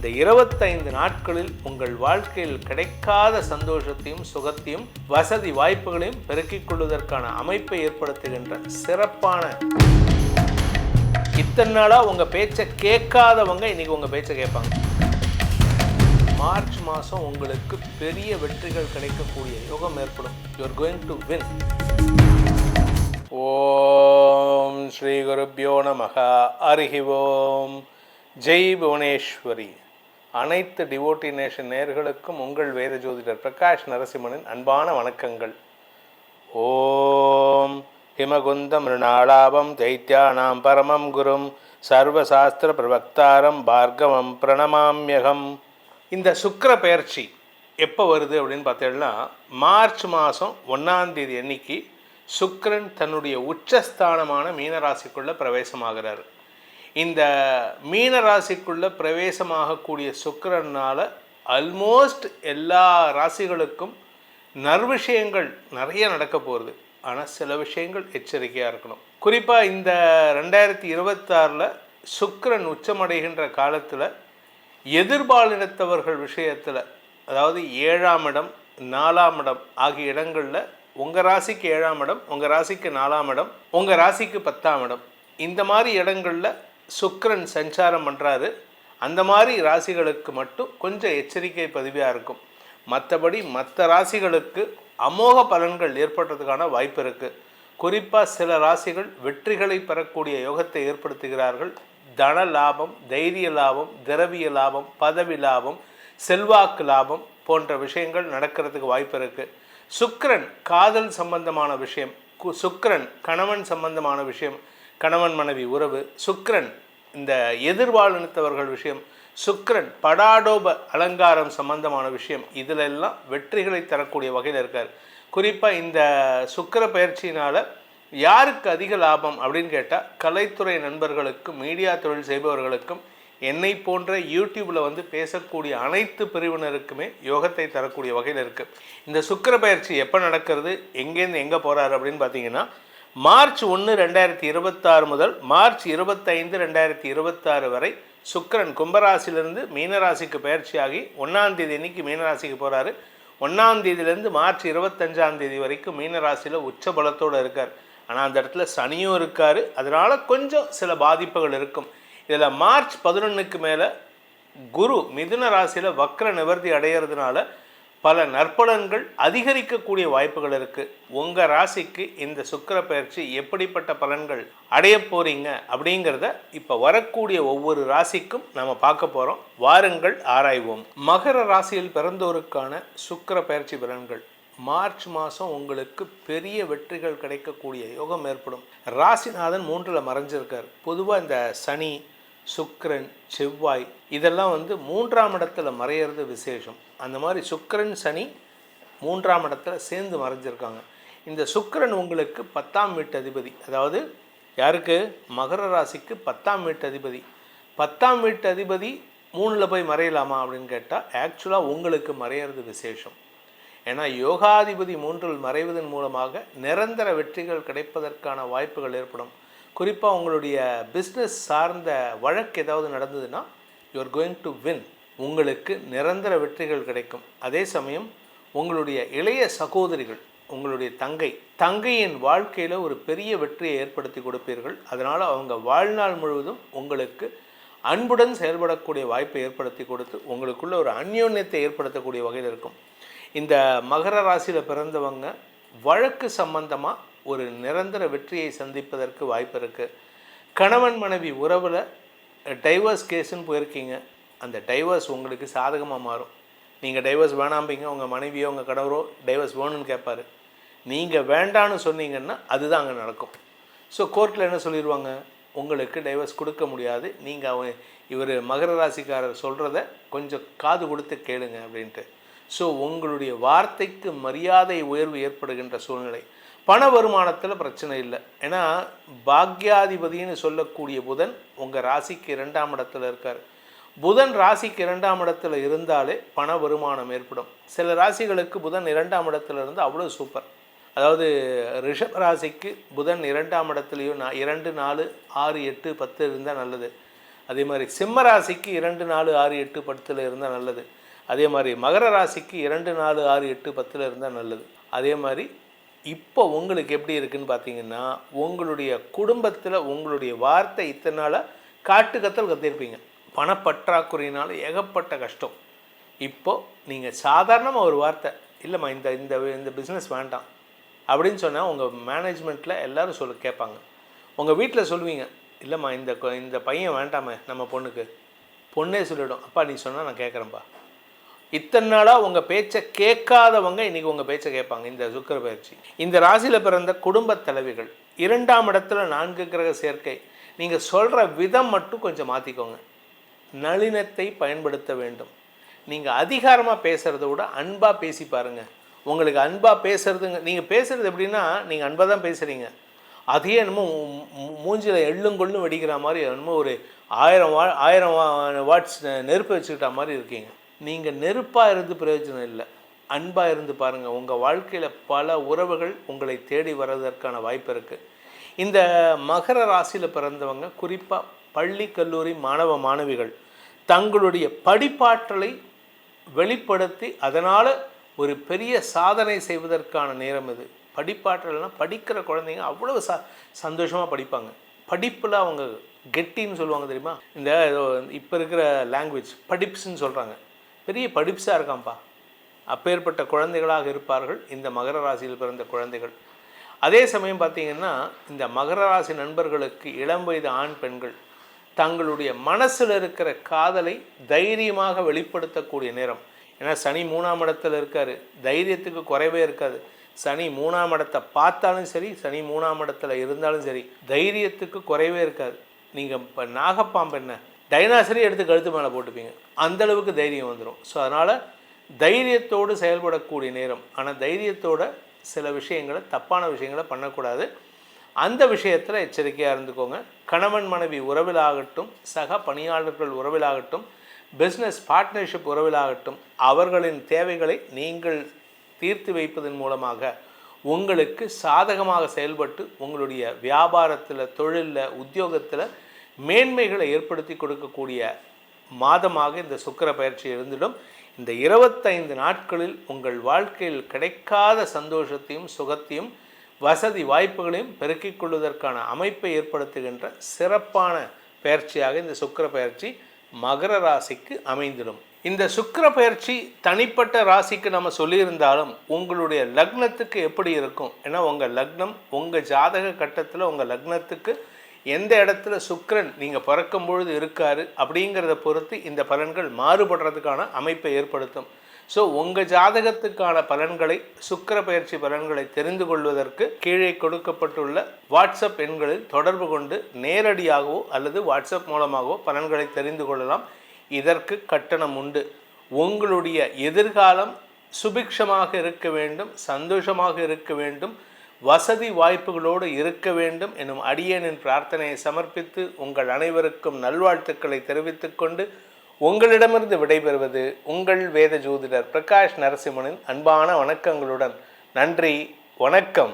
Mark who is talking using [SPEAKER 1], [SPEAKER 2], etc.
[SPEAKER 1] இந்த 25 நாட்களில் உங்கள் வாழ்க்கையில் கிடைக்காத சந்தோஷத்தையும் சுகத்தையும் வசதி வாய்ப்புகளையும் பெருக்கிக் கொள்வதற்கான அமைப்பை ஏற்படுத்துகின்ற சிறப்பான, இத்தனை நாளாக உங்கள் பேச்சை கேட்காதவங்க இன்னைக்கு உங்கள் பேச்சை கேட்பாங்க. மார்ச் மாதம் உங்களுக்கு பெரிய வெற்றிகள் கிடைக்கக்கூடிய யோகம் ஏற்படும். You are going to win. ஓம் ஸ்ரீ குருப்யோ நமஹ. ஹரி ஓம். ஜெய் புவனேஸ்வரி. அனைத்து டிவோட்டி நேஷன் நேயர்களுக்கும் உங்கள் வேத ஜோதிடர் பிரகாஷ் நரசிம்மனின் அன்பான வணக்கங்கள். ஓம் ஹிமகுந்த மிருணாளாபம் தைத்யானாம் பரமம் குரும் சர்வசாஸ்திர பிரவக்தாரம் பார்கவம் பிரணமாம்யகம். இந்த சுக்கிர பெயர்ச்சி எப்போ வருது அப்படின்னு பார்த்தீங்கன்னா, மார்ச் மாதம் 1ஆம் தேதி அன்னைக்கு சுக்கிரன் தன்னுடைய உச்சஸ்தானமான மீனராசிக்குள்ளே பிரவேசமாகிறார். இந்த மீனராசிக்குள்ளே பிரவேசமாகக்கூடிய சுக்கிரனால் ஆல்மோஸ்ட் எல்லா ராசிகளுக்கும் நற்விஷயங்கள் நிறைய நடக்க போகிறது. ஆனால் சில விஷயங்கள் எச்சரிக்கையாக இருக்கணும். குறிப்பாக இந்த 2026 சுக்கிரன் உச்சமடைகின்ற காலத்தில் எதிர்பாலினத்தவர்கள் விஷயத்தில், அதாவது 7ஆம் இடம் 4ஆம் இடம் ஆகிய இடங்களில் உங்கள் ராசிக்கு 7ஆம் இடம், உங்கள் ராசிக்கு 4ஆம் இடம், உங்கள் ராசிக்கு 10ஆம் இடம், இந்த மாதிரி இடங்களில் சுக்கிரன் சஞ்சாரம் பண்ணுறாரு. அந்த மாதிரி ராசிகளுக்கு மட்டும் கொஞ்சம் எச்சரிக்கை பதிவாக இருக்கும். மற்றபடி மற்ற ராசிகளுக்கு அமோக பலன்கள் ஏற்படுறதுக்கான வாய்ப்பு இருக்குது. குறிப்பாக சில ராசிகள் வெற்றிகளை பெறக்கூடிய யோகத்தை ஏற்படுத்துகிறார்கள். தன லாபம், தைரிய லாபம், திரவிய லாபம், பதவி லாபம், செல்வாக்கு லாபம் போன்ற விஷயங்கள் நடக்கிறதுக்கு வாய்ப்பு இருக்குது. சுக்கிரன் காதல் சம்பந்தமான விஷயம், சுக்கிரன் கணவன் சம்பந்தமான விஷயம், கணவன் மனைவி உறவு, சுக்கிரன் இந்த எதிர்வாழ்த்தவர்கள் விஷயம், சுக்கிரன் படாடோப அலங்காரம் சம்பந்தமான விஷயம், இதிலெல்லாம் வெற்றிகளை தரக்கூடிய வகையில் இருக்கார். குறிப்பாக இந்த சுக்கிர பயிற்சியினால் யாருக்கு அதிக லாபம் அப்படின்னு கேட்டால், கலைத்துறை நண்பர்களுக்கும் மீடியா தொழில் செய்பவர்களுக்கும் என்னை போன்ற யூடியூப்பில் பேசக்கூடிய அனைத்து பிரிவினருக்குமே யோகத்தை தரக்கூடிய வகையில் இருக்குது. இந்த சுக்கிர பயிற்சி எப்போ நடக்கிறது, எங்கேருந்து எங்கே போகிறாரு அப்படின்னு பார்த்தீங்கன்னா, மார்ச் 1, 2026 முதல் மார்ச் 25, 2026 வரை சுக்கிரன் கும்பராசிலிருந்து மீனராசிக்கு பயிற்சியாகி 1ஆம் தேதி அன்னைக்கு மீனராசிக்கு போகிறாரு. 1ஆம் தேதியிலேருந்து மார்ச் 25ஆம் தேதி வரைக்கும் மீனராசியில் உச்ச பலத்தோடு இருக்கார். ஆனால் அந்த இடத்துல சனியும் இருக்கார். அதனால் கொஞ்சம் சில பாதிப்புகள் இருக்கும். இதில் மார்ச் 11க்கு மேலே குரு மிதுன ராசியில் வக்ர நிவர்த்தி அடைகிறதுனால பல நற்பலன்கள் அதிகரிக்கக்கூடிய வாய்ப்புகள் இருக்குது. உங்கள் ராசிக்கு இந்த சுக்கிர பயிற்சி எப்படிப்பட்ட பலன்கள் அடைய போகிறீங்க அப்படிங்கிறத இப்போ வரக்கூடிய ஒவ்வொரு ராசிக்கும் நம்ம பார்க்க போகிறோம். வாருங்கள் ஆராய்வோம். மகர ராசியில் பிறந்தோருக்கான சுக்கிர பயிற்சி பலன்கள். மார்ச் மாதம் உங்களுக்கு பெரிய வெற்றிகள் கிடைக்கக்கூடிய யோகம் ஏற்படும். ராசிநாதன் 3ல் மறைஞ்சிருக்கார். பொதுவாக இந்த சனி, சுக்கிரன், செவ்வாய் இதெல்லாம் 3ஆம் இடத்துல மறையிறது விசேஷம். அந்த மாதிரி சுக்கிரன் சனி 3ஆம் இடத்துல சேர்ந்து மறைஞ்சிருக்காங்க. இந்த சுக்கிரன் உங்களுக்கு 10ஆம் வீட்டு அதிபதி. அதாவது யாருக்கு? மகர ராசிக்கு 10ஆம் வீட்டு அதிபதி. 10ஆம் வீட்டு அதிபதி 3ல் போய் மறையலாமா அப்படின்னு கேட்டால், ஆக்சுவலாக உங்களுக்கு மறையிறது விசேஷம். ஏன்னா யோகாதிபதி 3ல் மறைவதன் மூலமாக நிரந்தர வெற்றிகள் கிடைப்பதற்கான வாய்ப்புகள் ஏற்படும். குறிப்பாக உங்களுடைய பிஸ்னஸ் சார்ந்த வழக்கு ஏதாவது நடந்ததுன்னா, you are going to win. உங்களுக்கு நிரந்தர வெற்றிகள் கிடைக்கும். அதே சமயம் உங்களுடைய இளைய சகோதரிகள், உங்களுடைய தங்கையின் வாழ்க்கையில் ஒரு பெரிய வெற்றியை ஏற்படுத்தி கொடுப்பீர்கள். அதனால் அவங்க வாழ்நாள் முழுவதும் உங்களுக்கு அன்புடன் செயல்படக்கூடிய வாய்ப்பை ஏற்படுத்தி கொடுத்து உங்களுக்குள்ள ஒரு அந்யோன்யத்தை ஏற்படுத்தக்கூடிய வகையில் இருக்கும். இந்த மகர ராசியில் பிறந்தவங்க வழக்கு சம்பந்தமாக ஒரு நிரந்தர வெற்றியை சந்திப்பதற்கு வாய்ப்பு இருக்குது. கணவன் மனைவி உறவில் டைவர்ஸ் கேஸுன்னு போயிருக்கீங்க. அந்த டைவர்ஸ் உங்களுக்கு சாதகமாக மாறும். நீங்கள் டைவர்ஸ் வேணாம்பீங்க, உங்கள் மனைவியோ உங்கள் கணவரோ டைவர்ஸ் வேணும்னு கேட்பார். நீங்கள் வேண்டான்னு சொன்னீங்கன்னா அதுதான் அங்கே நடக்கும். ஸோ கோர்ட்டில் என்ன சொல்லிடுவாங்க, உங்களுக்கு டைவர்ஸ் கொடுக்க முடியாது, நீங்கள் இவர் மகர ராசிக்காரர் சொல்கிறத கொஞ்சம் காது கொடுத்து கேளுங்க அப்படின்ட்டு. ஸோ உங்களுடைய வார்த்தைக்கு மரியாதை உயர்வு ஏற்படுகின்ற சூழ்நிலை. பண வருமானத்தில் பிரச்சனை இல்லை. ஏன்னா பாக்யாதிபதினு சொல்லக்கூடிய புதன் உங்கள் ராசிக்கு 2ஆம் இடத்துல இருக்கார். புதன் ராசிக்கு 2ஆம் இடத்துல இருந்தாலே பண வருமானம் ஏற்படும். சில ராசிகளுக்கு புதன் 2ஆம் இடத்துல இருந்து அவ்வளோ சூப்பர். அதாவது ரிஷப ராசிக்கு புதன் 2ஆம் இடத்துலையும் 2, 4, 6, 8, 10 இருந்தால் நல்லது. அதே மாதிரி சிம்ம ராசிக்கு 2, 4, 6, 8, 10 இருந்தால் நல்லது. அதே மாதிரி மகர ராசிக்கு 2, 4, 6, 8, 10 இருந்தால் நல்லது. அதே மாதிரி இப்போ உங்களுக்கு எப்படி இருக்குதுன்னு பார்த்தீங்கன்னா, உங்களுடைய குடும்பத்தில் உங்களுடைய வார்த்தை இத்தனை நாளாக கத்திருப்பீங்க. பணப்பற்றாக்குறையினால் ஏகப்பட்ட கஷ்டம். இப்போது நீங்கள் சாதாரணமாக ஒரு வார்த்தை, இல்லைம்மா இந்த இந்த இந்த பிஸ்னஸ் வேண்டாம் அப்படின்னு சொன்னால் உங்கள் மேனேஜ்மெண்ட்டில் எல்லோரும் கேட்பாங்க. உங்கள் வீட்டில் சொல்லுவீங்க, இல்லைம்மா இந்த பையன் வேண்டாமே நம்ம பொண்ணுக்கு. பொண்ணே சொல்லிவிடும், அப்பா நீ சொன்னால் நான் கேட்குறேன்ப்பா. இத்தனை நாளாக உங்கள் பேச்சை கேட்காதவங்க இன்றைக்கி உங்கள் பேச்சை கேட்பாங்க. இந்த சுக்கிர பயிற்சி இந்த ராசியில் பிறந்த குடும்ப தலைவிகள், 2ஆம் இடத்துல 4 கிரக சேர்க்கை, நீங்கள் சொல்கிற விதம் மட்டும் கொஞ்சம் மாற்றிக்கோங்க. நளினத்தை பயன்படுத்த வேண்டும். நீங்கள் அதிகாரமாக பேசுகிறத விட அன்பாக பேசி பாருங்கள். உங்களுக்கு அன்பாக பேசுகிறதுங்க, நீங்கள் பேசுகிறது எப்படின்னா நீங்கள் அன்பாக தான் பேசுகிறீங்க. அதையே என்னமோ மூஞ்சில் எள்ளும் கொள்ளும் வெடிக்கிற மாதிரி என்னமோ ஒரு 1000 வாட்ஸ் நெருப்பு வச்சுக்கிட்ட மாதிரி இருக்கீங்க. நீங்கள் நெருப்பாக இருந்து பிரயோஜனம் இல்லை, அன்பாக இருந்து பாருங்கள். உங்கள் வாழ்க்கையில் பல உறவுகள் உங்களை தேடி வர்றதற்கான வாய்ப்பு இருக்குது. இந்த மகர ராசியில் பிறந்தவங்க, குறிப்பாக பள்ளி கல்லூரி மாணவ மாணவிகள் தங்களுடைய படிப்பாற்றலை வெளிப்படுத்தி அதனால் ஒரு பெரிய சாதனை செய்வதற்கான நேரம் இது. படிப்பாற்றல்னால் படிக்கிற குழந்தைங்க அவ்வளவு சந்தோஷமாக படிப்பாங்க. படிப்பில் அவங்க கெட்டின்னு சொல்லுவாங்க தெரியுமா? இந்த இப்போ இருக்கிற லாங்குவேஜ் படிப்ஸ்ன்னு சொல்கிறாங்க. பெரிய படிப்ஸாக இருக்காம்ப்பா. அப்பேற்பட்ட குழந்தைகளாக இருப்பார்கள் இந்த மகர ராசியில் பிறந்த குழந்தைகள். அதே சமயம் பார்த்திங்கன்னா, இந்த மகர ராசி நண்பர்களுக்கு இளம் வயது ஆண் பெண்கள் தங்களுடைய மனசில் இருக்கிற காதலை தைரியமாக வெளிப்படுத்தக்கூடிய நேரம். ஏன்னா சனி 3ஆம் இடத்துல இருக்கார், தைரியத்துக்கு குறைவே இருக்காது. சனி 3ஆம் இடத்தை பார்த்தாலும் சரி, சனி 3ஆம் இடத்துல இருந்தாலும் சரி, தைரியத்துக்கு குறைவே இருக்காது. நீங்கள் இப்போ நாகப்பாம்பு என்ன டைனாசரி எடுத்து கழுத்து மேலே போட்டுப்பீங்க, அந்தளவுக்கு தைரியம் வந்துடும். ஸோ அதனால் தைரியத்தோடு செயல்படக்கூடிய நேரம். ஆனால் தைரியத்தோட சில விஷயங்களை, தப்பான விஷயங்களை பண்ணக்கூடாது. அந்த விஷயத்தில் எச்சரிக்கையாக இருந்துக்கோங்க. கணவன் மனைவி உறவிலாகட்டும், சக பணியாளர்கள் உறவிலாகட்டும், பிஸ்னஸ் பார்ட்னர்ஷிப் உறவிலாகட்டும், அவர்களின் தேவைகளை நீங்கள் தீர்த்து வைப்பதன் மூலமாக உங்களுக்கு சாதகமாக செயல்பட்டு உங்களுடைய வியாபாரத்தில், தொழிலில், உத்தியோகத்தில் மேன்மைகளை ஏற்படுத்தி கொடுக்கக்கூடிய மாதமாக இந்த சுக்கிர பயிற்சி இருந்திடும். இந்த 25 நாட்களில் உங்கள் வாழ்க்கையில் கிடைக்காத சந்தோஷத்தையும் சுகத்தையும் வசதி வாய்ப்புகளையும் பெருக்கிக் கொள்வதற்கான அமைப்பை ஏற்படுத்துகின்ற சிறப்பான பயிற்சியாக இந்த சுக்கிர பயிற்சி மகர ராசிக்கு அமைந்திடும். இந்த சுக்கிர பயிற்சி தனிப்பட்ட ராசிக்கு நம்ம சொல்லியிருந்தாலும் உங்களுடைய லக்னத்துக்கு எப்படி இருக்கும்? ஏன்னா உங்கள் லக்னம், உங்கள் ஜாதக கட்டத்தில் உங்கள் லக்னத்துக்கு எந்த இடத்துல சுக்கிரன் நீங்கள் பிறக்கும் பொழுது இருக்காரு அப்படிங்கிறத பொறுத்து இந்த பலன்கள் மாறுபடுறதுக்கான அமைப்பை ஏற்படுத்தும். ஸோ உங்கள் ஜாதகத்துக்கான பலன்களை, சுக்கிர பயிற்சி பலன்களை தெரிந்து கொள்வதற்கு கீழே கொடுக்கப்பட்டுள்ள வாட்ஸ்அப் எண்களில் தொடர்பு கொண்டு நேரடியாகவோ அல்லது வாட்ஸ்அப் மூலமாகவோ பலன்களை தெரிந்து கொள்ளலாம். இதற்கு கட்டணம் உண்டு. உங்களுடைய எதிர்காலம் சுபிக்ஷமாக இருக்க வேண்டும், சந்தோஷமாக இருக்க வேண்டும், வசதி வாய்ப்புகளோடு இருக்க வேண்டும் எனும் அடியேனின் பிரார்த்தனையை சமர்ப்பித்து உங்கள் அனைவருக்கும் நல்வாழ்த்துக்களை தெரிவித்துக் கொண்டு உங்களிடமிருந்து விடைபெறுவது உங்கள் வேத ஜோதிடர் பிரகாஷ் நரசிம்மனின் அன்பான வணக்கங்களுடன். நன்றி, வணக்கம்.